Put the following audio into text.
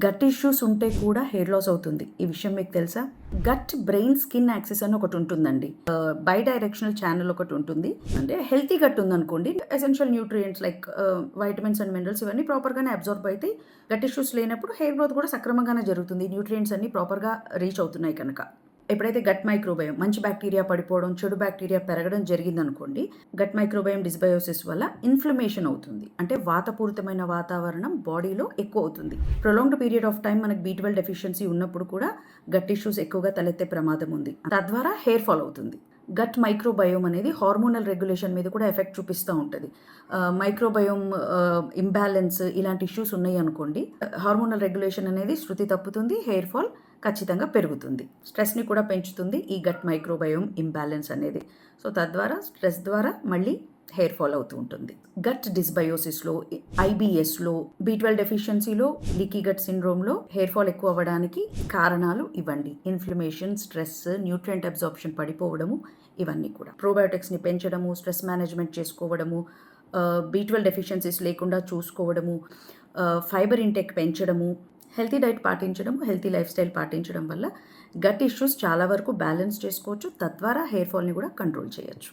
Gut issues ఉంటే కూడా hair loss అవుతుంది. ఈ విషయం మీకు తెలుసా? గట్ బ్రెయిన్ స్కిన్ యాక్సిస్ అని ఒకటి ఉంటుందండి. బై డైరెక్షనల్ ఛానల్ ఒకటి ఉంటుంది. అంటే హెల్తీ గట్ ఉందనుకోండి, essential nutrients like vitamins and minerals ఇవన్నీ ప్రాపర్గానే అబ్జర్వ్ అయితే గట్ ఇష్యూస్ లేనప్పుడు హెయిర్ గ్రోత్ కూడా సక్రమంగానే జరుగుతుంది. న్యూట్రియంట్స్ అన్ని ప్రాపర్గా రీచ్ అవుతున్నాయి కనుక. ఎప్పుడైతే గట్ మైక్రోబయోమ్ మంచి బ్యాక్టీరియా పడిపోవడం, చెడు బ్యాక్టీరియా పెరగడం జరిగిందనుకోండి, గట్ మైక్రోబయోమ్ డిస్బయోసిస్ వల్ల ఇన్ఫ్లమేషన్ అవుతుంది. అంటే వాతపూరితమైన వాతావరణం బాడీలో ఎక్కువ అవుతుంది. ప్రొలాంగ్డ్ పీరియడ్ ఆఫ్ టైం మనకు B12 డెఫిషియన్సీ ఉన్నప్పుడు కూడా గట్ ఇష్యూస్ ఎక్కువగా తలెత్తే ప్రమాదం ఉంది. తద్వారా హెయిర్ ఫాల్ అవుతుంది. గట్ మైక్రోబయోమ్ అనేది హార్మోనల్ రెగ్యులేషన్ మీద కూడా ఎఫెక్ట్ చూపిస్తూ ఉంటుంది. మైక్రోబయోమ్ ఇంబ్యాలెన్స్ ఇలాంటి ఇష్యూస్ ఉన్నాయి అనుకోండి, హార్మోనల్ రెగ్యులేషన్ అనేది శృతి తప్పుతుంది, హెయిర్ ఫాల్ ఖచ్చితంగా పెరుగుతుంది. స్ట్రెస్ని కూడా పెంచుతుంది ఈ గట్ మైక్రోబయోమ్ ఇంబ్యాలెన్స్ అనేది. సో తద్వారా స్ట్రెస్ ద్వారా మళ్ళీ హెయిర్ ఫాల్ అవుతూ ఉంటుంది. గట్ డిస్బయోసిస్లో, IBSలో, B12 డెఫిషియన్సీలో, లీకీ గట్ సిండ్రోమ్లో హెయిర్ ఫాల్ ఎక్కువ అవ్వడానికి కారణాలు ఇవ్వండి. ఇన్ఫ్లమేషన్, స్ట్రెస్, న్యూట్రియంట్ అబ్జార్ప్షన్ పడిపోవడము, ఇవన్నీ కూడా. ప్రోబయోటిక్స్ని పెంచడము, స్ట్రెస్ మేనేజ్మెంట్ చేసుకోవడము, B12 డెఫిషియన్సీస్ లేకుండా చూసుకోవడము, ఫైబర్ ఇంటేక్ పెంచడము, హెల్తీ డైట్ పాటించడం, హెల్తీ లైఫ్ స్టైల్ పాటించడం వల్ల గట్ ఇష్యూస్ చాలా వరకు బ్యాలెన్స్ చేసుకోవచ్చు. తద్వారా హెయిర్ ఫాల్ని కూడా కంట్రోల్ చేయొచ్చు.